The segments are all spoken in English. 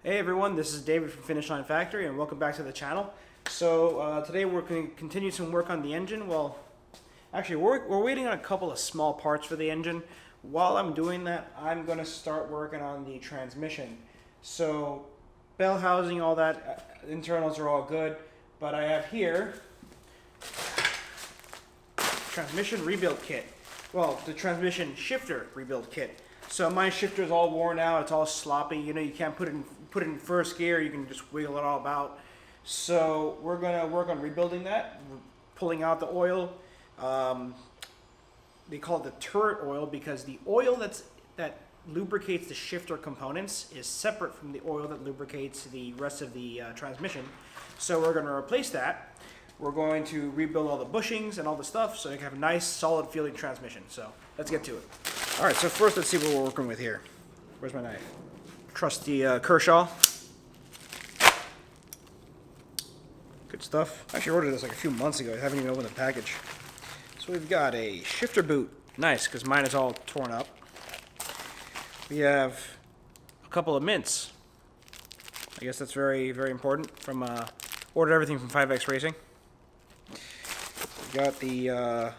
Hey everyone, this is David from Finish Line Factory and welcome back to the channel. So today we're going to continue some work on the engine. Well, actually we're waiting on a couple of small parts for the engine. While I'm doing that, I'm going to start working on the transmission. So bell housing, all that, internals are all good, but I have here transmission rebuild kit. Well, the transmission shifter rebuild kit. So my shifter's all worn out, it's all sloppy, you know, you can't put it in first gear, you can just wiggle it all about. So we're gonna work on rebuilding that, pulling out the oil. They call it the turret oil because the oil that lubricates the shifter components is separate from the oil that lubricates the rest of the transmission. So we're gonna replace that. We're going to rebuild all the bushings and all the stuff so you can have a nice, solid feeling transmission. So let's get to it. All right, so first let's see what we're working with here. Where's my knife? Trusty Kershaw. Good stuff. I actually ordered this like a few months ago. I haven't even opened the package. So we've got a shifter boot. Nice, because mine is all torn up. We have a couple of mints. I guess that's very, very important. From ordered everything from 5X Racing. We got the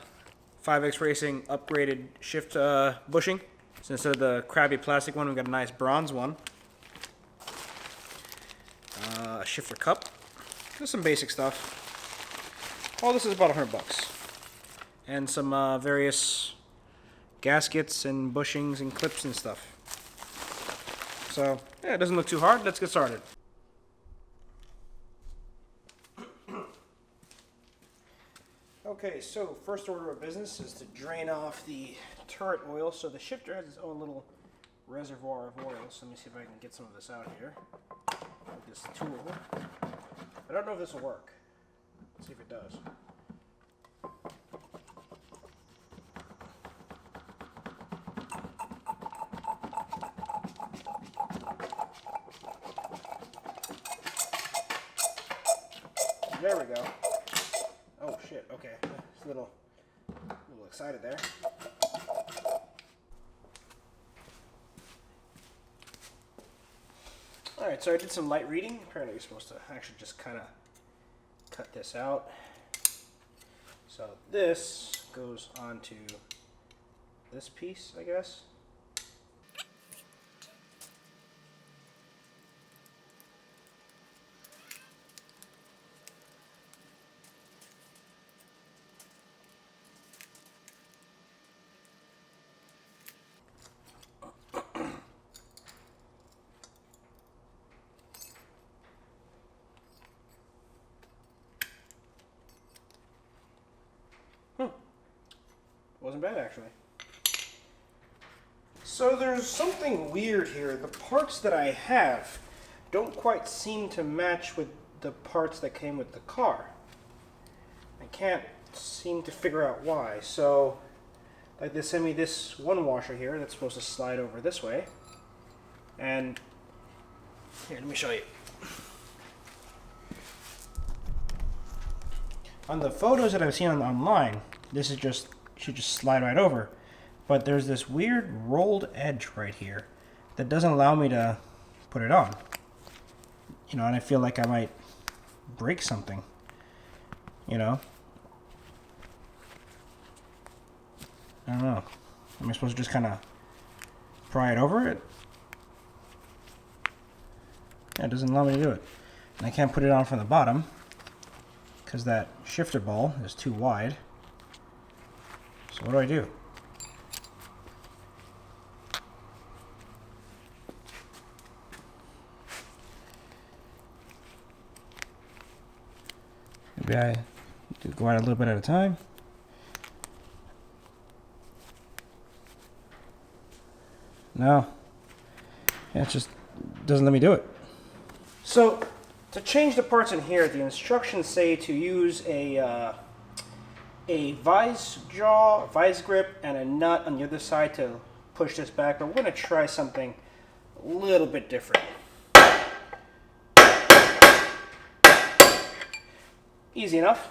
5X Racing upgraded shift bushing. So instead of the crappy plastic one, we've got a nice bronze one. A shifter cup. Just some basic stuff. All this is about $100. And some various gaskets and bushings and clips and stuff. So, yeah, it doesn't look too hard. Let's get started. Okay, so first order of business is to drain off the turret oil. So the shifter has its own little reservoir of oil. So let me see if I can get some of this out here with this tool. I don't know if this will work. Let's see if it does. There we go. Oh shit, okay. It's a little excited there. Alright, so I did some light reading. Apparently you're supposed to actually just kind of cut this out. So this goes onto this piece, I guess. Wasn't bad, actually. So there's something weird here. The parts that I have don't quite seem to match with the parts that came with the car. I can't seem to figure out why. So, like they sent me this one washer here that's supposed to slide over this way. And here, let me show you. On the photos that I've seen online, this is should just slide right over. But there's this weird rolled edge right here that doesn't allow me to put it on. You know, and I feel like I might break something. You know? I don't know. Am I supposed to just kind of pry it over it? Yeah, it doesn't allow me to do it. And I can't put it on from the bottom because that shifter ball is too wide. So what do I do? Maybe I do go out a little bit at a time. No. Yeah, it just doesn't let me do it. So, to change the parts in here, the instructions say to use a vice grip, and a nut on the other side to push this back. But we're going to try something a little bit different. Easy enough.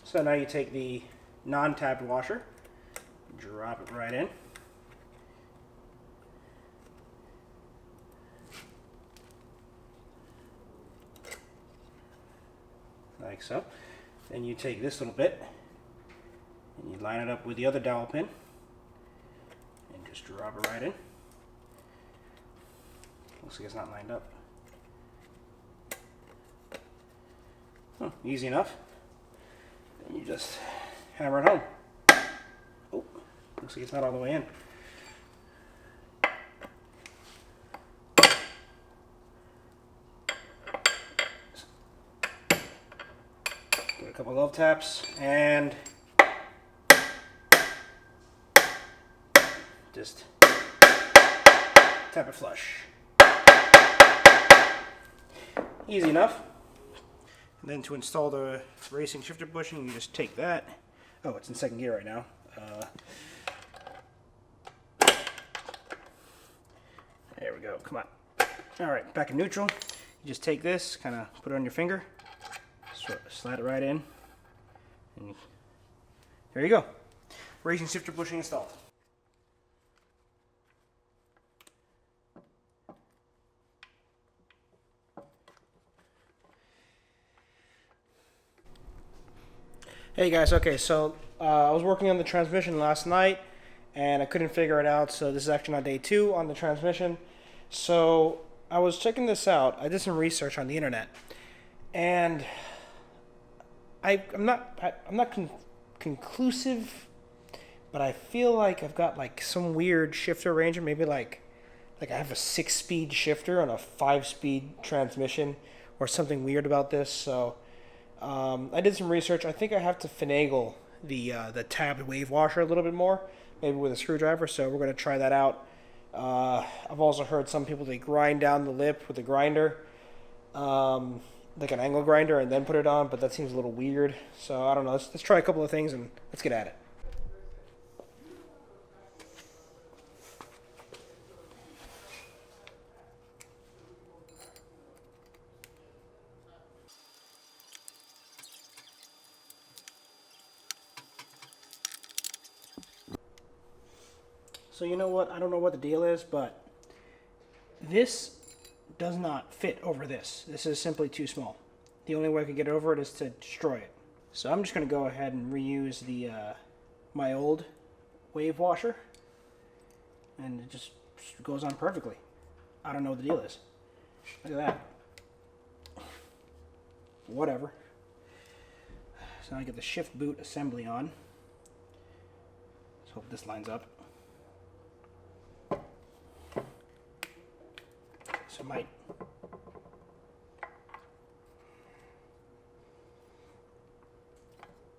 So now you take the non-tapped washer, drop it right in. like so. Then you take this little bit and you line it up with the other dowel pin and just drop it right in. Looks like it's not lined up. Easy enough. And you just hammer it home. Oh, looks like it's not all the way in. Give it a couple love taps and just tap it flush. Easy enough. And then to install the racing shifter bushing, you just take that. Oh, it's in second gear right now. There we go. Come on. All right, back in neutral. You just take this, kind of put it on your finger, slide it right in, and there you go. Racing shifter bushing installed. Hey guys, okay, so I was working on the transmission last night and I couldn't figure it out, so this is actually not day 2 on the transmission. So I was checking this out. I did some research on the internet and I'm not conclusive, but I feel like I've got like some weird shifter arrangement, maybe like I have a 6-speed shifter on a 5-speed transmission or something weird about this. So I did some research. I think I have to finagle the tabbed wave washer a little bit more, maybe with a screwdriver, so we're going to try that out. I've also heard some people, they grind down the lip with a grinder, like an angle grinder, and then put it on, but that seems a little weird. So I don't know. Let's try a couple of things and let's get at it. So you know what, I don't know what the deal is, but this does not fit over this. This is simply too small. The only way I can get over it is to destroy it. So I'm just going to go ahead and reuse the my old wave washer, and it just goes on perfectly. I don't know what the deal is. Look at that. Whatever. So now I get the shift boot assembly on. Let's hope this lines up. So might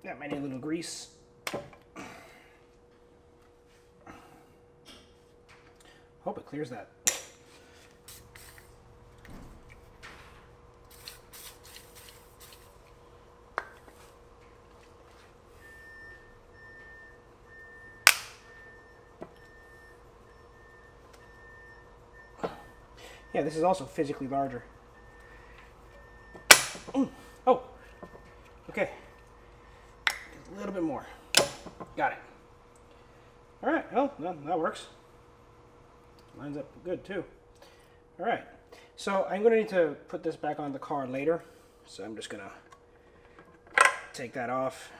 that might need a little grease. Hope it clears that. Yeah, this is also physically larger. Oh, okay. A little bit more. Got it. All right, well, that works. Lines up good too. All right, so I'm gonna need to put this back on the car later. So I'm just gonna take that off.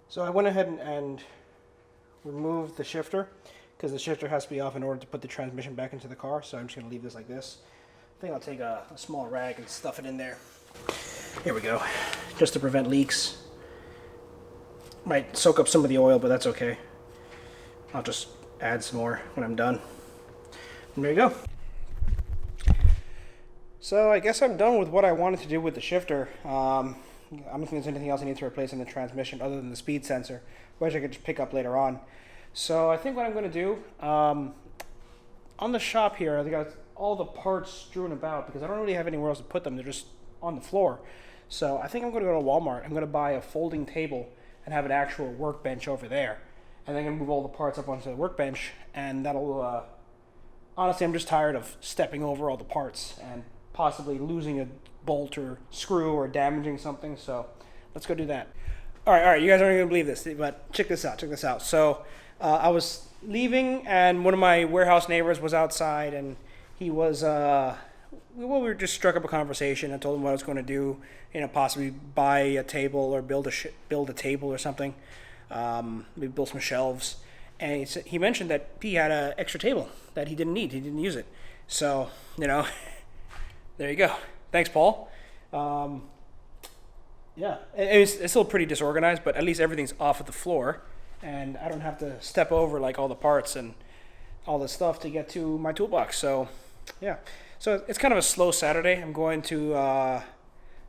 So I went ahead and removed the shifter because the shifter has to be off in order to put the transmission back into the car. So I'm just going to leave this like this. I think I'll take a small rag and stuff it in there. Here we go. Just to prevent leaks. Might soak up some of the oil, but that's okay. I'll just add some more when I'm done. And there you go. So I guess I'm done with what I wanted to do with the shifter. I don't think there's anything else I need to replace in the transmission other than the speed sensor, which I could just pick up later on. So I think what I'm going to do, on the shop here, I got all the parts strewn about because I don't really have anywhere else to put them. They're just on the floor. So I think I'm going to go to Walmart. I'm going to buy a folding table and have an actual workbench over there. And then I'm going to move all the parts up onto the workbench, and that'll, honestly, I'm just tired of stepping over all the parts and possibly losing a bolt or screw or damaging something, so let's go do that. All right, you guys aren't gonna believe this, but check this out. So, I was leaving, and one of my warehouse neighbors was outside, and he was, we were just struck up a conversation. I told him what I was going to do, possibly buy a table or build a table or something, maybe build some shelves. And he mentioned that he had an extra table that he didn't need. He didn't use it. So, there you go. Thanks, Paul. Yeah, it's still pretty disorganized, but at least everything's off of the floor, and I don't have to step over like all the parts and all the stuff to get to my toolbox. So, yeah. So it's kind of a slow Saturday. I'm going to a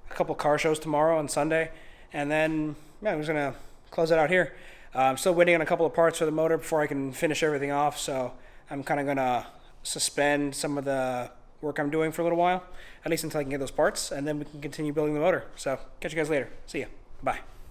couple car shows tomorrow and Sunday, and then I'm just gonna close it out here. I'm still waiting on a couple of parts for the motor before I can finish everything off. So I'm kind of gonna suspend some of the work I'm doing for a little while, at least until I can get those parts, and then we can continue building the motor. So catch you guys later. See ya. Bye.